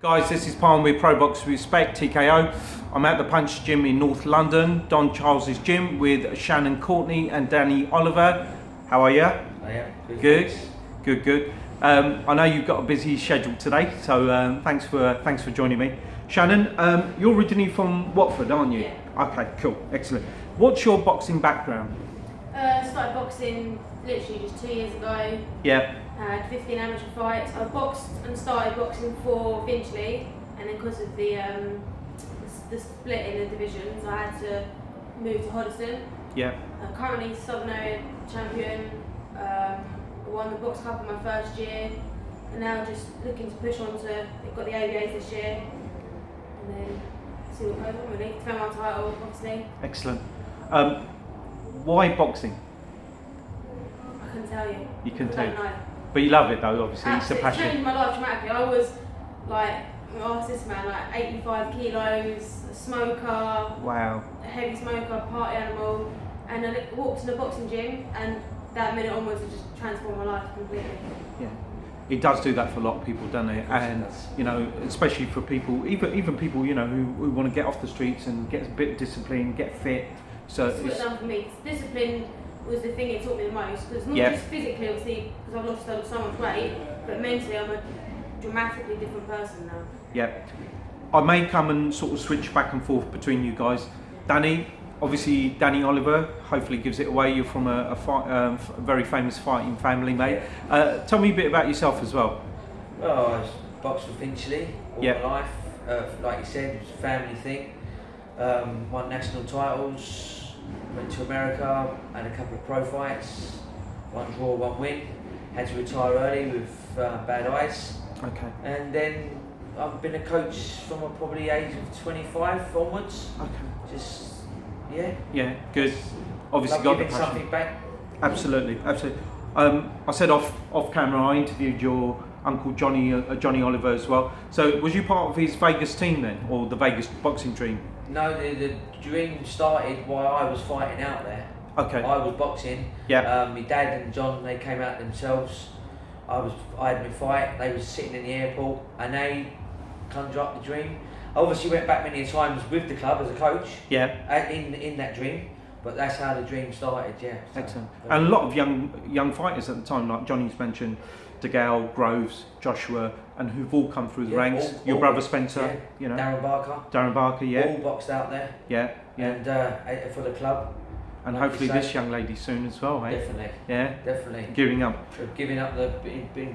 Guys, this is PARM with Pro Box Respect, TKO. I'm at the Punch Gym in North London, Don Charles's gym, with Shannon, Courtenay and Danny Oliver. How are you? I am. Good, good. I know you've got a busy schedule today, so thanks for joining me. Shannon, you're originally from Watford, aren't you? Yeah. Okay, cool, excellent. What's your boxing background? Started boxing literally just 2 years ago. Yeah. Had 15 amateur fights. I boxed and started boxing for Finchley, and then because of the split in the divisions, I had to move to Hoddesdon. Yeah. Currently Southern Area champion. Won the box cup in my first year, and now just looking to push on to. They've got the ABAs this year, and then see what goes on really. Defend my title, obviously. Excellent. Why boxing? I couldn't tell you. You can I tell. don't know. But you love it though, obviously. Absolutely. It's a It passion. changed my life dramatically. I was like, oh, this man, like 85 kilos, a smoker, Wow. a heavy smoker, party animal, and I walked in the boxing gym, and that minute onwards it just transformed my life completely. Yeah. It does do that for a lot of people, doesn't it? And you know, especially for people, even people, you know, who want to get off the streets and get a bit of discipline, get fit. So That's what it done for me. Discipline was the thing it taught me the most, because not just physically, obviously, because I've lost so much weight, but mentally I'm a dramatically different person now. Yeah. I may come and sort of switch back and forth between you guys. Danny, obviously Danny Oliver, hopefully gives it away. You're from a very famous fighting family, mate. Tell me a bit about yourself as well. Well, I was boxed for Finchley all my life. Like you said, it was a family thing. Won national titles. Went to America, had a couple of pro fights, one draw, one win. Had to retire early with bad eyes. Okay. And then I've been a coach from probably age of 25 onwards. Okay. Just, yeah. Yeah, good. Obviously Love got the giving passion. something back. Absolutely. I said off camera, I interviewed your uncle Johnny Oliver as well. So was you part of his Vegas team then, or the Vegas boxing dream? No, the dream started while I was fighting out there. Okay. I was boxing. Yeah. My dad and John, they came out themselves. I had my fight. They was sitting in the airport, and they conjured up the dream. I obviously went back many times with the club as a coach. Yeah. In that dream, but that's how the dream started. Yeah. So, Excellent. And a lot of young fighters at the time, like Johnny's mentioned, DeGale, Groves, Joshua, and who've all come through the ranks. Your brother Spencer, you know. Darren Barker, yeah. All boxed out there. Yeah. And for the club. And like hopefully this young lady soon as well, eh? Definitely. Yeah. Definitely. Giving up. Giving up the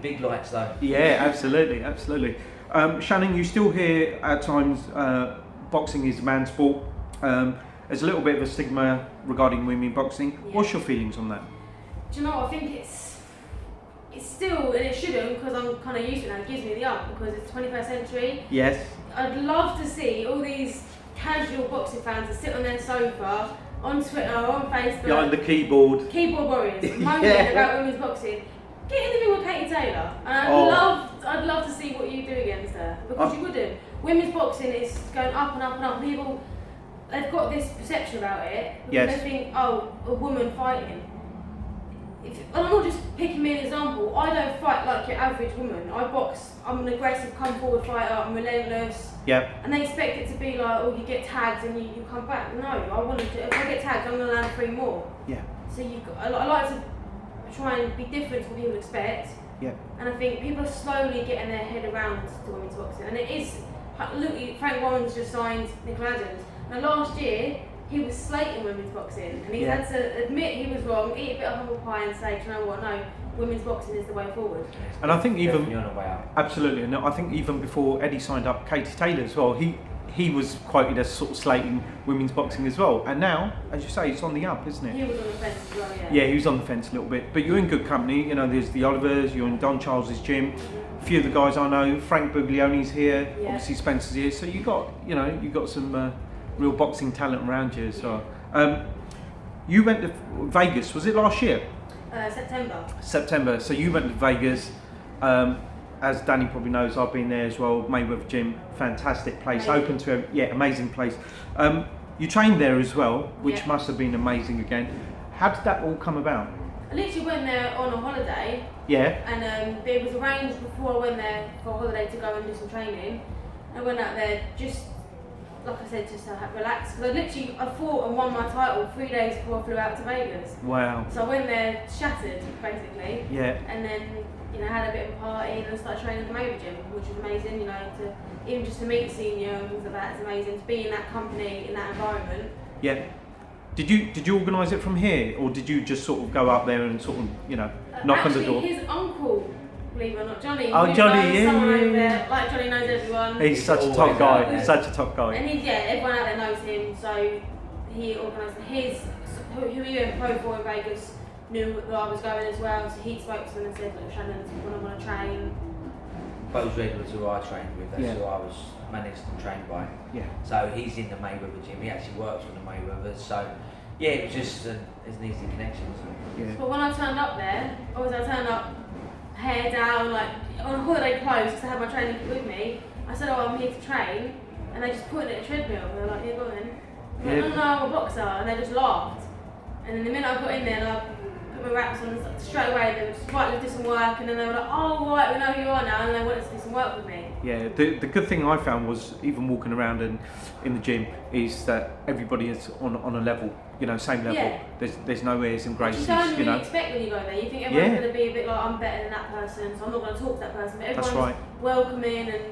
big lights though. Yeah, absolutely. Shannon, you still hear at times boxing is a man's sport. There's a little bit of a stigma regarding women boxing. Yeah. What's your feelings on that? Do you know what? I think it's still, and it shouldn't, because I'm kind of used to it now, it gives me the up, because it's 21st century. Yes. I'd love to see all these casual boxing fans that sit on their sofa, on Twitter, on Facebook, Behind the keyboard. Keyboard warriors, moaning about women's boxing. Get in the ring with Katie Taylor, and I'd love to see what you do against her, because you wouldn't. Women's boxing is going up and up and up. People, they've got this perception about it, because they think, oh, a woman fighting. And I'm not just picking me an example. I don't fight like your average woman. I box. I'm an aggressive, come forward fighter. I'm relentless. Yep. And they expect it to be like, oh, you get tagged and you come back. No, I want to. If I get tagged, I'm gonna land 3 more. Yeah. So I like to try and be different to what people expect. Yeah. And I think people are slowly getting their head around to women's boxing. And it is. Look, Frank Warren's just signed Nicola Adams. Now last year, he was slating women's boxing, and he's had to admit he was wrong, eat a bit of humble pie and say, do you know what, no, women's boxing is the way forward. And I think even, on the way out. absolutely, and I think even before Eddie signed up Katie Taylor as well, he was quoted as sort of slating women's boxing as well. And now, as you say, it's on the up, isn't it? He was on the fence as well, yeah. Yeah, he was on the fence a little bit, but you're in good company. You know, there's the Olivers, you're in Don Charles's gym. A few of the guys I know, Frank Buglioni's here, obviously Spencer's here. So you got some real boxing talent around you as well. You went to Vegas, was it last year? September. So you went to Vegas. As Danny probably knows, I've been there as well. Mayweather Gym, fantastic place, open to amazing place. You trained there as well, which must have been amazing again. How did that all come about? I literally went there on a holiday. Yeah. And it was arranged before I went there for a holiday to go and do some training. I went out there just, like I said, just to relax. Because I fought and won my title 3 days before I flew out to Vegas. Wow. So I went there shattered, basically. Yeah. And then, had a bit of a party and started training at the Maver Gym, which was amazing, even just to meet the senior and things like that, it's amazing. To be in that company, in that environment. Yeah. Did you organise it from here, or did you just sort of go up there and sort of, knock on the door? His uncle, believe it or not, Johnny. Oh, Johnny, Someone over there, like Johnny knows everyone. He's such a top guy. He's such a top guy. And everyone out there knows him. So he organised who he went pro for in Vegas knew that I was going as well. So he spoke to them and said, "Look, Shannon, when I want to train." Those regulars who I trained with, that's Yeah. who I was managed and trained by. Yeah. So he's in the Mayweather gym. He actually works with the Mayweathers. So yeah, it was just an easy connection, wasn't it? Yeah. But when I turned up there, obviously I turned up hair down, like on holiday clothes, because I had my training kit with me. I said, "Oh, I'm here to train," and they just put it in a treadmill. They were like, "Yeah, go on then." I'm like, "No, I'm a boxer," and they just laughed. And then the minute I got in there, and I put my wraps on, straight away they were just, "Right, let's do some work," and then they were like, "Oh, right, we know who you are now," and they wanted to do some work with me. Yeah, the good thing I found was, even walking around in the gym, is that everybody is on a level, same level. Yeah. There's no airs and graces, You don't really expect when you go there. You think everyone's going to be a bit like, "I'm better than that person, so I'm not going to talk to that person." But everyone's That's right. welcoming, and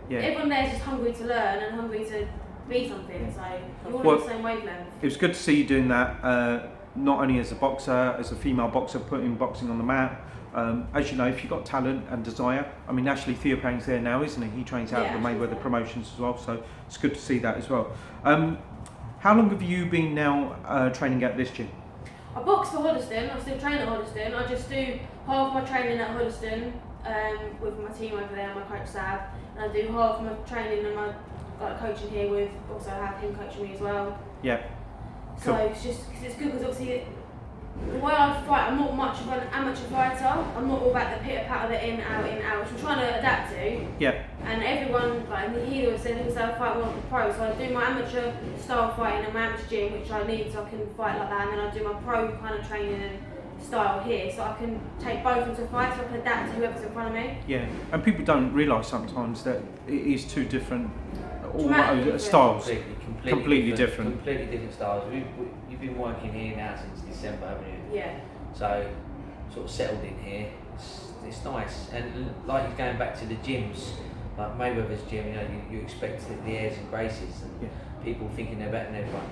Yeah. everyone there's just hungry to learn and hungry to be something. So you're all Well, on the same wavelength. It was good to see you doing that, not only as a boxer, as a female boxer, putting boxing on the map. As you know, if you've got talent and desire, I mean, actually Theo Payne's there now, isn't he? He trains out at the Mayweather Promotions as well, so it's good to see that as well. How long have you been now training at this gym? I box for Hoddesdon. I still train at Hoddesdon. I just do half my training at Hoddesdon with my team over there, my coach Sav, and I do half my training and my coaching here with. Also have him coaching me as well. Yeah. So it's just because it's good, because obviously the way I fight, I'm not much of an amateur fighter. I'm not all about the pitter patter, the in out, which I'm trying to adapt to. Yeah. And everyone, he always said, because I fight more like a pro, so I do my amateur style fighting in my amateur gym, which I need so I can fight like that, and then I do my pro kind of training and style here, so I can take both into a fight, so I can adapt to whoever's in front of me. Yeah, and people don't realise sometimes that it is two different Dramatically styles. Completely different. Completely different styles. You've been working here now since December, haven't you? Yeah. So, sort of settled in here. It's nice. And like you're going back to the gyms, like Mayweather's gym, you expect the airs and graces and people thinking they're better than everyone.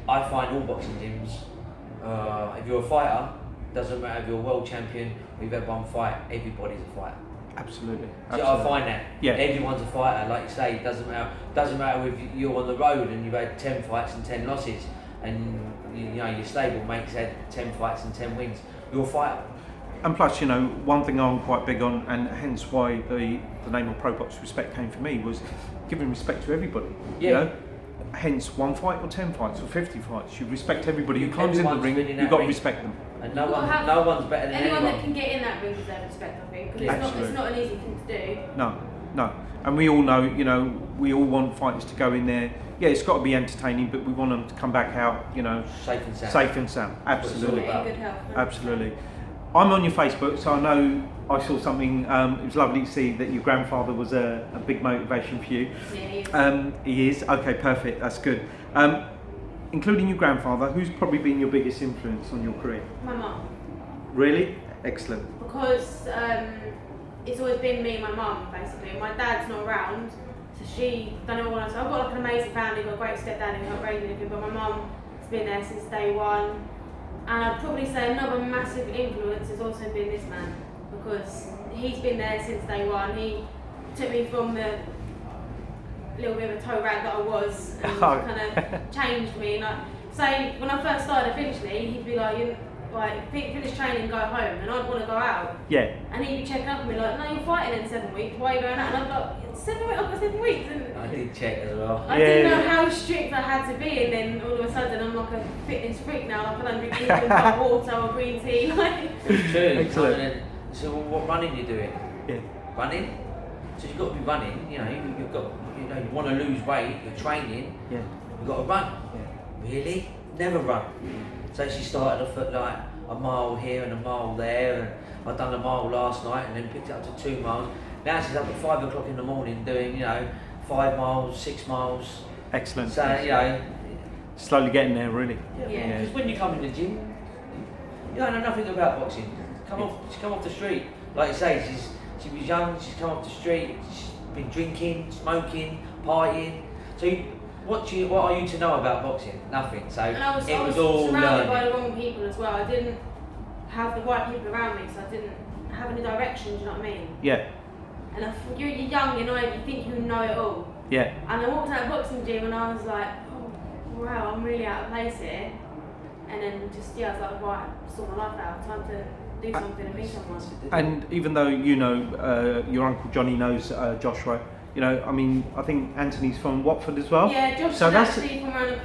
I find all boxing gyms, if you're a fighter, doesn't matter if you're a world champion or you've had one fight, everybody's a fighter. Absolutely. So I find that everyone's a fighter, like you say. It doesn't matter if you're on the road and you've had 10 fights and 10 losses, and your stable mate's had 10 fights and 10 wins. You're a fighter. And plus, one thing I'm quite big on, and hence why the name of Pro Box Respect came for me, was giving respect to everybody. Yeah. Hence, 1 fight or 10 fights or 50 fights. You respect everybody who comes in the ring. You've got to respect them. And no one's better than anyone anyone. that can get in that ring deserves respect, I think, because it's not an easy thing to do. No. And we all know, we all want fighters to go in there. Yeah, it's got to be entertaining, but we want them to come back out, safe and sound. Absolutely. In good health. Absolutely. I'm on your Facebook, so I know I saw something. It was lovely to see that your grandfather was a big motivation for you. Yeah, he is. Okay, perfect. That's good. Including your grandfather, who's probably been your biggest influence on your career? My mum. Really? Excellent. Because it's always been me and my mum, basically. My dad's not around, so she don't know what I've got like an amazing family, got a great stepdad who helped raise me, but my mum has been there since day one. And I'd probably say another massive influence has also been this man, because he's been there since day one. He took me from the little bit of a toe rag that I was, and kind of changed me. And say when I first started at Finchley, he'd be like, finish training, go home, and I'd want to go out. Yeah. And he'd be checking up on me like, "No, you're fighting in 7 weeks. Why are you going out?" And I'm like, 7 weeks? I've got 7 weeks. And I did check as well. I didn't know how strict I had to be, and then all of a sudden I'm like a fitness freak now. Like I don't drink anything but water or green tea. It's true. Excellent. So what running you doing? Yeah. Running. So you've got to be running. You've got. You want to lose weight. You're training. Yeah. You've got to run. Yeah. Really? Never run. So she started off at like a mile here and a mile there, and I'd done a mile last night and then picked it up to 2 miles. Now she's up at 5 o'clock in the morning doing, 5 miles, 6 miles. Excellent. So, you know. Slowly getting there, really. Yeah. Because when you come in the gym, you don't know nothing about boxing. She's come off the street. Like you say, she was young, she's come off the street, she's been drinking, smoking, partying. So what are you to know about boxing? Nothing. So and I was all surrounded learning. by the wrong people as well. I didn't have the right people around me, so I didn't have any direction, do you know what I mean? Yeah. And you're young, you think you know it all. Yeah. And I walked out of the boxing gym and I was like, oh, wow, I'm really out of place here. And then I was like, right, sort my life out, time to do something and be someone. And even though your Uncle Johnny knows Joshua, I mean, I think Anthony's from Watford as well. Yeah, Josh's actually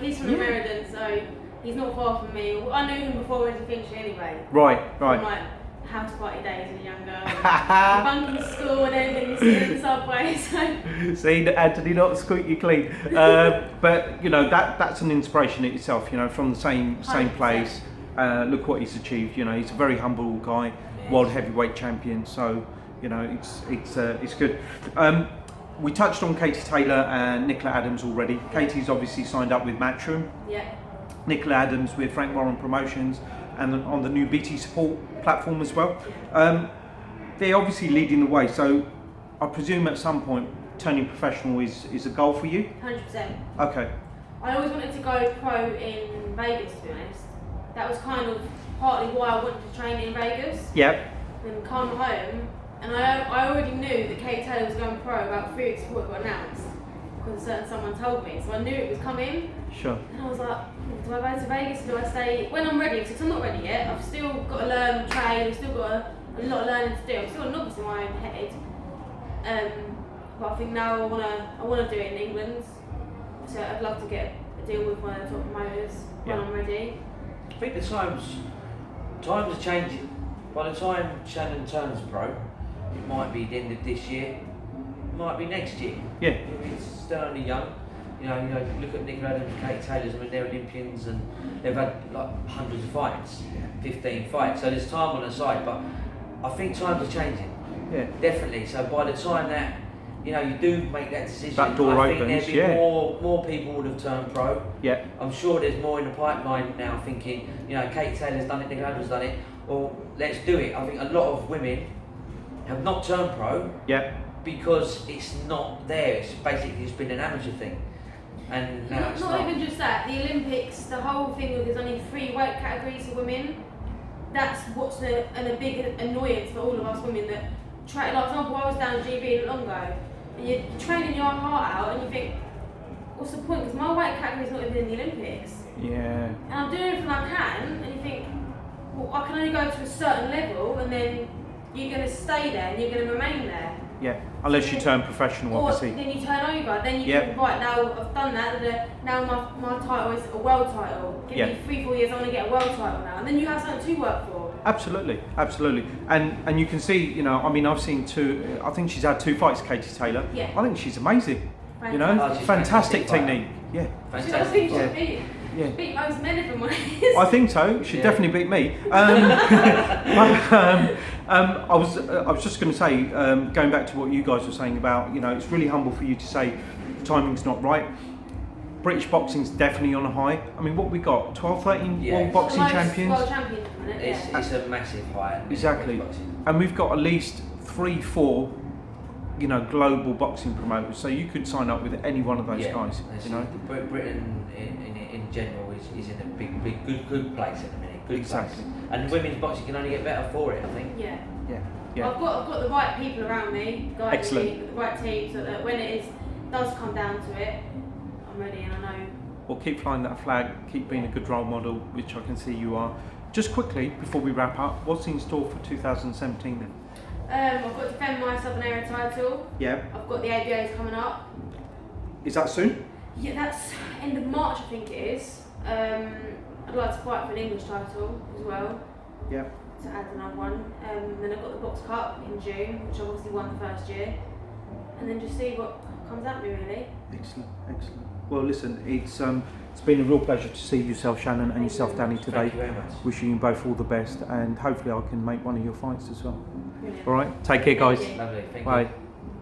he's from Meriden, so he's not far from me. I knew him before he was in Finchley anyway. Right. From like house party days when younger. Bunking school and everything, you see in the subway. So. See, Anthony, not squeaky clean. But that's an inspiration in itself. From the same 100%. place. Look what he's achieved. He's a very humble guy, world heavyweight champion. So it's good. We touched on Katie Taylor and Nicola Adams already. Katie's obviously signed up with Matchroom. Yeah. Nicola Adams with Frank Warren Promotions and on the new BT Support platform as well. They're obviously leading the way. So I presume at some point turning professional is a goal for you? 100%. Okay. I always wanted to go pro in Vegas, to be honest. That was kind of partly why I wanted to train in Vegas. Yep. Then come home, and I already knew that Kate Taylor was going pro about 3 weeks before it got announced, because someone told me. So I knew it was coming. Sure. And I was like, do I go to Vegas or do I stay when I'm ready? Because I'm not ready yet. I've still got to learn, train. I've still got a lot of learning to do. I've still got an office in my own head. But I think now I wanna do it in England. So I'd love to get a deal with one of the top promoters when I'm ready. I think the times are changing. By the time Shannon turns pro, it might be the end of this year, it might be next year. Yeah. It's still only young. Look at Nicola Adams and Kate Taylor's. I mean, they're Olympians and they've had like hundreds of fights, 15 fights. So there's time on the side, but I think times are changing. Yeah. Definitely. So by the time that you do make that decision, That door I think opens, there'd be more people would have turned pro. Yeah. I'm sure there's more in the pipeline now thinking, Kate Taylor's done it, Nicola Adams done it, well, let's do it. I think a lot of women have not turned pro because it's not there. It's basically just been an amateur thing. And now it's not. Not even just that, the Olympics, the whole thing of there's only 3 weight categories for women, that's what's a big annoyance for all of us women that train. Like, for example, I was down GB not long ago, and you're training your heart out and you think, what's the point? Because my weight category is not even in the Olympics. Yeah. And I'm doing everything I can, and you think, well, I can only go to a certain level and then you're going to stay there and you're going to remain there. Yeah, unless you turn professional, or obviously. Then you turn over, then you can, right, now I've done that, now my title is a world title. Give me 3-4 years, I want to get a world title now. And then you have something to work for. Absolutely. And you can see, I've seen 2, I think she's had 2 fights, Katie Taylor. Yeah. I think she's amazing. Fantastic. Fantastic technique. Yeah. Fantastic. I think she beat most men if I'm honest. I think so. She'd definitely beat me. I was just going to say, going back to what you guys were saying about, it's really humble for you to say timing's not right. British boxing's definitely on a high. I mean, what we got? 12, 13 world boxing champions? World champions, isn't it? It's a massive high. Exactly. And we've got at least 3-4 global boxing promoters, so you could sign up with any one of those guys. Britain in general is in a big good place at the minute. Exactly. Place. And women's boxing can only get better for it, I think. Yeah. Yeah. I've got the right people around me, Excellent. The right team, so that when it does come down to it, I'm ready and I know. Well, keep flying that flag, keep being a good role model, which I can see you are. Just quickly, before we wrap up, what's in store for 2017 then? I've got to defend my Southern Area title. Yeah. I've got the ABAs coming up. Is that soon? Yeah, that's end of March, I think it is. I'd like to fight for an English title as well. Yeah. To add another one. Then I've got the Box Cup in June, which I obviously won the first year. And then just see what comes at me, really. Excellent. Well, listen, it's been a real pleasure to see yourself, Shannon, and yourself, Danny, today. Thank you very much. Wishing you both all the best, and hopefully I can make one of your fights as well. Brilliant. All right, take care, guys. Thank you. Lovely. Thank you. Bye.